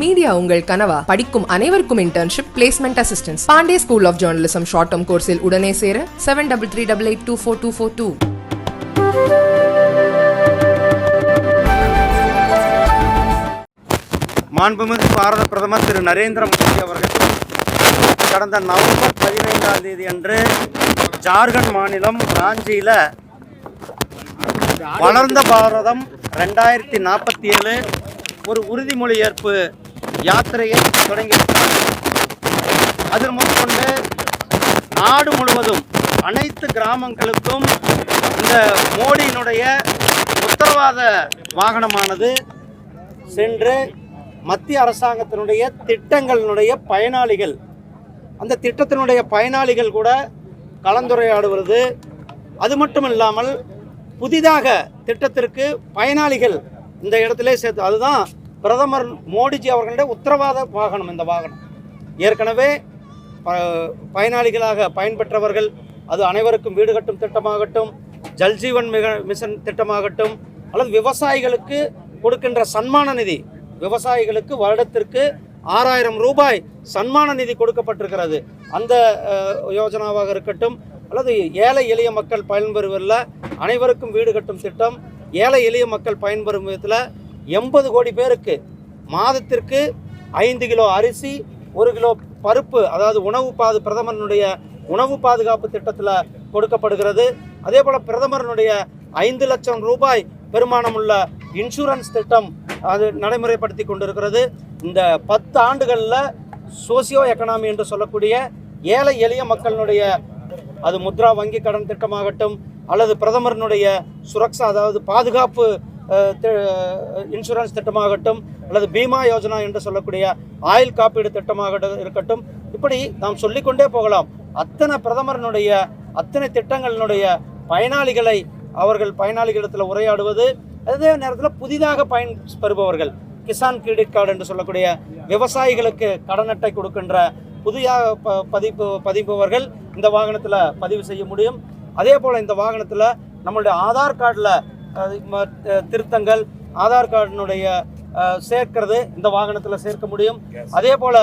Media உங்கள் கனவா? படிக்கும் அனைவருக்கும் internship, placement assistance. Pandey school of journalism short term கோர்ஸில் உடனே சேர 7338824242. மாண்புமிகு பாரத பிரதமர் திரு நரேந்திர மோடி அவர்கள் கடந்த நவம்பர் 15ஆம் தேதி அன்று ஜார்க்கண்ட் மாநிலம் ராஞ்சியில் வளர்ந்த பாரதம் 2047 ஒரு உறுதிமொழி ஏற்பு யாத்திரையை தொடங்கியிருக்கிறார்கள். அதில் முதற்கொண்டு நாடு முழுவதும் அனைத்து கிராமங்களுக்கும் இந்த மோடியினுடைய உத்தரவாத வாகனமானது சென்று மத்திய அரசாங்கத்தினுடைய திட்டங்களினுடைய பயனாளிகள், அந்த திட்டத்தினுடைய பயனாளிகள் கூட கலந்துரையாடுவது, அது மட்டும் இல்லாமல் புதிதாக திட்டத்திற்கு பயனாளிகள் இந்த இடத்திலே சேர்த்து, அதுதான் பிரதமர் மோடிஜி அவர்களுடைய உத்தரவாத வாகனம். இந்த வாகனம் ஏற்கனவே பயனாளிகளாக பயன்பெற்றவர்கள், அது அனைவருக்கும் வீடு கட்டும் திட்டமாகட்டும், ஜல்ஜீவன் மிஷன் திட்டமாகட்டும், அல்லது விவசாயிகளுக்கு கொடுக்கின்ற சன்மான நிதி, விவசாயிகளுக்கு வருடத்திற்கு 6000 ரூபாய் சன்மான நிதி கொடுக்கப்பட்டிருக்கிறது. அந்த யோஜனாவாக இருக்கட்டும், அல்லது ஏழை எளிய மக்கள் பயன்பெறுவதில் அனைவருக்கும் வீடு கட்டும் திட்டம், ஏழை எளிய மக்கள் பயன்பெறும் விதத்தில் 80 கோடி பேருக்கு மாதத்திற்கு 5 கிலோ அரிசி, 1 கிலோ பருப்பு, அதாவது பிரதமருடைய உணவு பாதுகாப்பு திட்டத்தில் கொடுக்கப்படுகிறது. அதே போல் பிரதமருடைய 5 லட்சம் ரூபாய் பெருமானமுள்ள இன்சூரன்ஸ் திட்டம் அது நடைமுறைப்படுத்தி கொண்டிருக்கிறது. இந்த 10 ஆண்டுகளில் சோசியோ எக்கனாமி என்று சொல்லக்கூடிய ஏழை எளிய மக்களினுடைய, அது முத்ரா வங்கி கடன் திட்டமாகட்டும், அல்லது பிரதமருடைய சுரக்ஷா, அதாவது பாதுகாப்பு இன்சூரன்ஸ் திட்டமாகட்டும், அல்லது பீமா யோஜனா என்று சொல்லக்கூடிய ஆயுள் காப்பீடு திட்டமாக இருக்கட்டும், இப்படி நாம் சொல்லிக்கொண்டே போகலாம். அத்தனை பிரதமருடைய அத்தனை திட்டங்களினுடைய பயனாளிகளை பயனாளிகளிடத்தில் உரையாடுவது, அதே நேரத்தில் புதிதாக பெறுபவர்கள், கிசான் கிரெடிட் கார்டு என்று சொல்லக்கூடிய விவசாயிகளுக்கு கடன் அட்டை கொடுக்கின்ற புதியாக பதிப்பவர்கள் இந்த வாகனத்தில் பதிவு செய்ய முடியும். அதே போல் இந்த வாகனத்தில் நம்மளுடைய ஆதார் கார்டில் திருத்தங்கள், ஆதார் கார்டினுடைய சேர்க்கிறது இந்த வாகனத்தில் சேர்க்க முடியும். அதே போல்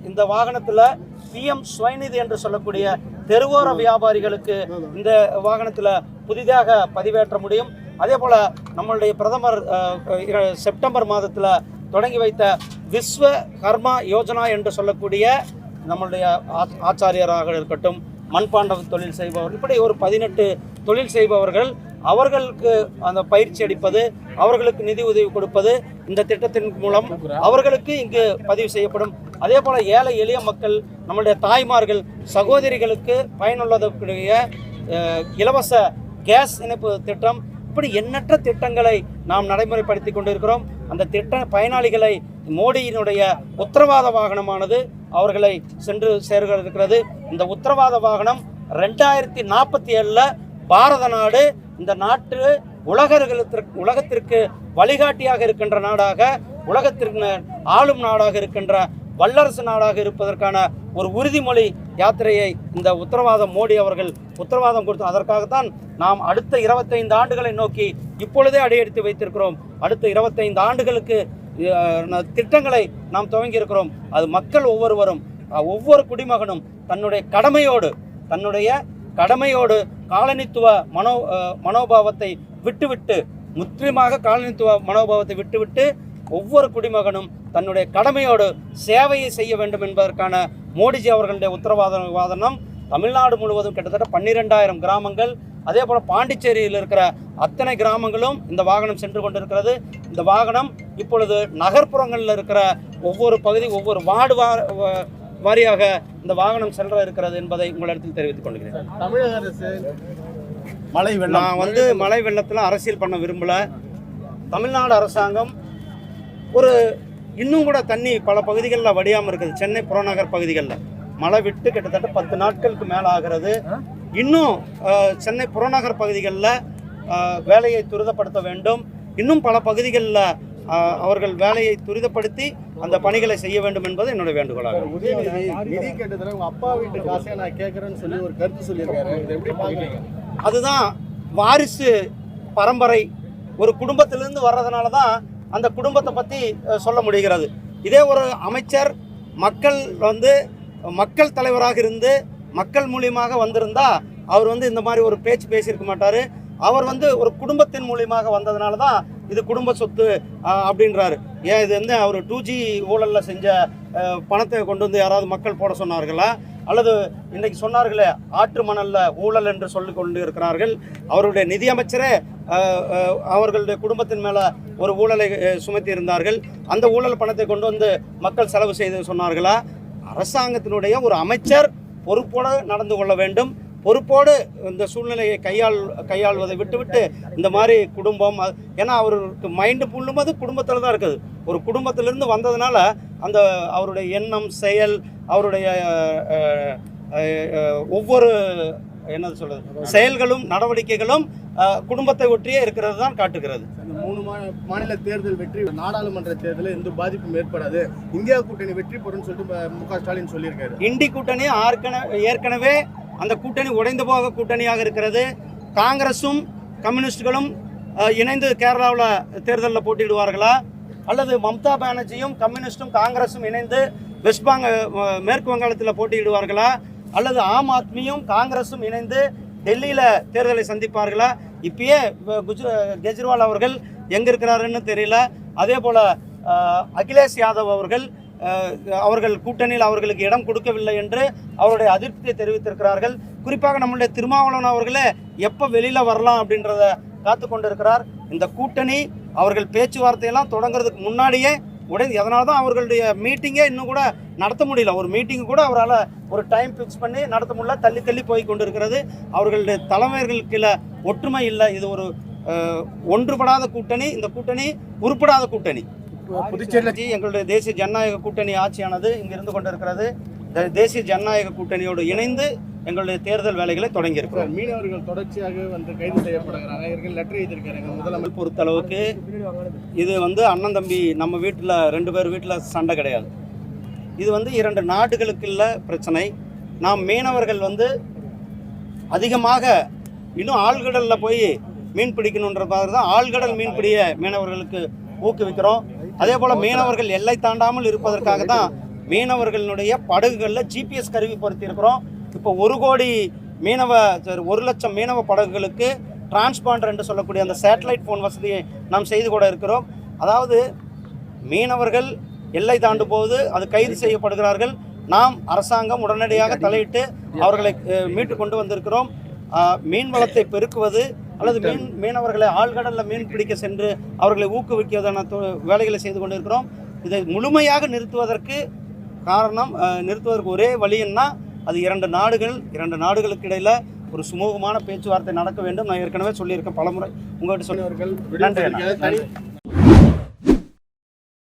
இந்த வாகனத்தில் பிஎம் ஸ்வநிதி என்று சொல்லக்கூடிய தெருவோர வியாபாரிகளுக்கு இந்த வாகனத்தில் புதிதாக பதிவேற்ற முடியும். அதே போல் நம்மளுடைய பிரதமர் செப்டம்பர் மாதத்தில் தொடங்கி வைத்த விஸ்வ கர்மா யோஜனா என்று சொல்லக்கூடிய நம்மளுடைய ஆச்சாரியராக இருக்கட்டும், மண்பாண்ட தொழில் செய்பவர், இப்படி ஒரு 18 தொழில் செய்பவர்கள், அவர்களுக்கு அந்த பயிற்சி அளிப்பது, அவர்களுக்கு நிதி உதவி கொடுப்பது இந்த திட்டத்தின் மூலம் அவர்களுக்கு இங்கு பதிவு செய்யப்படும். அதே போல் ஏழை எளிய மக்கள், நம்மளுடைய தாய்மார்கள், சகோதரிகளுக்கு பயனுள்ளதற்குரிய இலவச கேஸ் இணைப்பு திட்டம், இப்படி எண்ணற்ற திட்டங்களை நாம் நடைமுறைப்படுத்தி கொண்டிருக்கிறோம். அந்த திட்ட பயனாளிகளை மோடியினுடைய உத்தரவாத வாகனமானது அவர்களை சென்று சேர்க இருக்கிறது. இந்த உத்தரவாத வாகனம் 2047 பாரத நாடு, இந்த நாட்டு உலகத்திற்கு வழிகாட்டியாக இருக்கின்ற நாடாக, உலகத்திற்கு ஆளும் நாடாக இருக்கின்ற வல்லரசு நாடாக இருப்பதற்கான ஒரு உறுதிமொழி யாத்திரையை இந்த மோடி அவர்கள் உத்தரவாதம் கொடுத்து, அதற்காகத்தான் நாம் அடுத்த 25 ஆண்டுகளை நோக்கி இப்பொழுதே அடியெடுத்து வைத்திருக்கிறோம். அடுத்த 25 ஆண்டுகளுக்கு திட்டங்களை நாம் துவங்கியிருக்கிறோம். அது மக்கள் ஒவ்வொருவரும், ஒவ்வொரு குடிமகனும் தன்னுடைய கடமையோடு காலனித்துவ மனோபாவத்தை விட்டுவிட்டு, முற்றிலுமாக காலனித்துவ மனோபாவத்தை விட்டுவிட்டு ஒவ்வொரு குடிமகனும் தன்னுடைய கடமையோடு சேவையை செய்ய வேண்டும் என்பதற்கான மோடிஜி அவர்களுடைய உத்தரவாதம் தமிழ்நாடு முழுவதும் கிட்டத்தட்ட 12,000 கிராமங்கள், அதே போல் பாண்டிச்சேரியில் இருக்கிற அத்தனை கிராமங்களும் இந்த வாகனம் சென்று கொண்டிருக்கிறது. இந்த வாகனம் இப்பொழுது நகர்ப்புறங்களில் இருக்கிற ஒவ்வொரு பகுதி, ஒவ்வொரு வார்டு வாரியாக இந்த வாகனம் சென்ற இருக்கிறது என்பதை உங்களிடத்தில் தெரிவித்துக் கொள்கிறேன். தமிழக அரசு மழை வெள்ளத்தில் அரசியல் பண்ண விரும்பல. தமிழ்நாடு அரசாங்கம் இன்னும் கூட தண்ணி பல பகுதிகளில் வடியாமல் இருக்குது. சென்னை புறநகர் பகுதிகளில் மழை விட்டு கிட்டத்தட்ட 10 நாட்களுக்கு மேலே ஆகிறது. இன்னும் சென்னை புறநகர் பகுதிகளில் வேலையை துரிதப்படுத்த வேண்டும். இன்னும் பல பகுதிகளில் அவர்கள் வேலையை துரிதப்படுத்தி அந்த பணிகளை செய்ய வேண்டும் என்பது என்னுடைய வேண்டுகோளாக. நிதி கேட்டதுல உங்க அப்பா வீட்டு காசை நான் கேட்கறேன்னு சொல்லி ஒரு கருத்து சொல்லியிருக்காரு. இதை எப்படி பாக்குறீங்க? அதுதான் வாரிசு பரம்பரை. ஒரு குடும்பத்திலிருந்து வர்றதுனால தான் அந்த குடும்பத்தை பற்றி சொல்ல முடிகிறது. இதே ஒரு அமைச்சர் மக்கள் மக்கள் தலைவராக இருந்து மக்கள் மூலியமாக வந்திருந்தா அவர் இந்த மாதிரி ஒரு பேச்சு பேசியிருக்க மாட்டார். அவர் ஒரு குடும்பத்தின் மூலியமாக வந்ததுனால தான் இது குடும்ப சொத்து அப்படின்றாரு. ஏன் இது அவர் 2G ஊழலில் செஞ்ச பணத்தை கொண்டு யாராவது மக்கள் போட சொன்னார்களா? அல்லது இன்றைக்கு சொன்னார்களே ஆற்று மணலில் ஊழல் என்று சொல்லி கொண்டு இருக்கிறார்கள். அவருடைய நிதியமைச்சரே அவர்களுடைய குடும்பத்தின் மேலே ஒரு ஊழலை சுமத்தி இருந்தார்கள். அந்த ஊழல் பணத்தை கொண்டு மக்கள் செலவு செய்து சொன்னார்களா? அரசாங்கத்தினுடைய ஒரு அமைச்சர் பொறுப்போடு நடந்து கொள்ள வேண்டும். பொறுப்போடு இந்த சூழ்நிலையை கையாள்வதை விட்டுவிட்டு இந்த மாதிரி குடும்பம், ஏன்னா அவருக்கு மைண்டு புள்ளும் குடும்பத்தில் தான் இருக்குது. ஒரு குடும்பத்திலிருந்து வந்ததுனால அந்த அவருடைய எண்ணம், செயல், அவருடைய ஒவ்வொரு செயல்களும் நடவடிக்கைகளும் குடும்பத்தை ஒற்றியே இருக்கிறது தான் காட்டுகிறது. இந்த 3 மாநில தேர்தல் வெற்றி நாடாளுமன்ற தேர்தலில் எந்த பாதிப்பும் ஏற்படாது, இந்தியா கூட்டணி வெற்றி பெறும்னு சொல்லிட்டு மு.க. ஸ்டாலின் சொல்லியிருக்காரு. இண்டி கூட்டணி ஏற்கனவே அந்த கூட்டணி உடைந்து போக கூட்டணியாக இருக்கிறது. காங்கிரஸும் கம்யூனிஸ்டுகளும் இணைந்து கேரளாவில் தேர்தலில் போட்டியிடுவார்களா? அல்லது மம்தா பானர்ஜியும் கம்யூனிஸ்டும் காங்கிரஸும் இணைந்து மேற்கு வங்காளத்தில் போட்டியிடுவார்களா? அல்லது ஆம் ஆத்மியும் காங்கிரஸும் இணைந்து டெல்லியில் தேர்தலை சந்திப்பார்களா? இப்பயே கெஜ்ரிவால் அவர்கள் எங்கே இருக்கிறாருன்னு தெரியல. அதே போல் அகிலேஷ் யாதவ் அவர்கள் கூட்டணியில் அவர்களுக்கு இடம் கொடுக்கவில்லை என்று அவருடைய அதிருப்தியை தெரிவித்திருக்கிறார்கள். குறிப்பாக நம்முடைய திருமாவளவன் அவர்களே எப்போ வெளியில் வரலாம் அப்படின்றத காத்து கொண்டிருக்கிறார். இந்த கூட்டணி அவர்கள் பேச்சுவார்த்தையெல்லாம் தொடங்குறதுக்கு முன்னாடியே அதனால தான் அவர்களுடைய மீட்டிங்கே இன்னும் கூட நடத்த முடியல. ஒரு மீட்டிங்கு கூட அவரால் ஒரு டைம் ஃபிக்ஸ் பண்ணி நடத்த முடியல. தள்ளி போய் கொண்டிருக்கிறது. அவர்களுடைய தலைவர்களுக்கு ஒற்றுமை இல்லை. இது ஒரு ஒன்றுபடாத கூட்டணி. இந்த கூட்டணி உருப்படாத கூட்டணி. புதுச்சேரி எங்களுடைய தேசிய ஜனநாயக கூட்டணி ஆட்சியானது இங்கு இருந்து கொண்டிருக்கிறது. தேசிய ஜனநாயக கூட்டணியோடு இணைந்து எங்களுடைய தேர்தல் வேலைகளை தொடங்கி இருக்கிறோம். மீனவர்கள் தொடர்ச்சியாக கைது செய்யப்படுகிறாங்க. லெட்டர் எழுதியிருக்காங்க முதலமைச்சர். பொறுத்தளவுக்கு இது அண்ணன் தம்பி நம்ம வீட்டில் 2 பேர் வீட்டில் சண்டை கிடையாது. இது 2 நாடுகளுக்குள்ள பிரச்சனை. நாம் மீனவர்கள் அதிகமாக இன்னும் ஆழ்கடலில் போய் மீன் பிடிக்கணுன்றதாக தான் ஆழ்கடல் மீன்பிடிய மீனவர்களுக்கு ஊக்குவிக்கிறோம். அதே போல் மீனவர்கள் எல்லை தாண்டாமல் இருப்பதற்காக தான் மீனவர்களுடைய படகுகளில் GPS கருவி பொருத்தி இருக்கிறோம். இப்போ 1 கோடி 1 லட்சம் மீனவ படகுகளுக்கு டிரான்ஸ்பாண்டர் என்று சொல்லக்கூடிய அந்த சேட்டலைட் ஃபோன் வசதியை நாம் செய்து கூட இருக்கிறோம். அதாவது மீனவர்கள் எல்லை தாண்டும் போது அது கைது செய்யப்படுகிறார்கள். நாம் அரசாங்கம் உடனடியாக தலையிட்டு அவர்களை மீட்டு கொண்டு வந்திருக்கிறோம். மீன் வளத்தை பெருக்குவது அல்லது மீனவர்களை ஆழ்கடலில் மீன் பிடிக்க சென்று அவர்களை ஊக்குவிக்குவதான வேலைகளை செய்து கொண்டிருக்கிறோம். இதை முழுமையாக நிறுத்துவதற்கு ஒரே வழின்னா அது 2 நாடுகளுக்கு இடையில் ஒரு சுமூகமான பேச்சுவார்த்தை நடக்க வேண்டும். நான் ஏற்கனவே சொல்லியிருக்கேன் பலமுறை உங்கள்கிட்ட. நன்றி.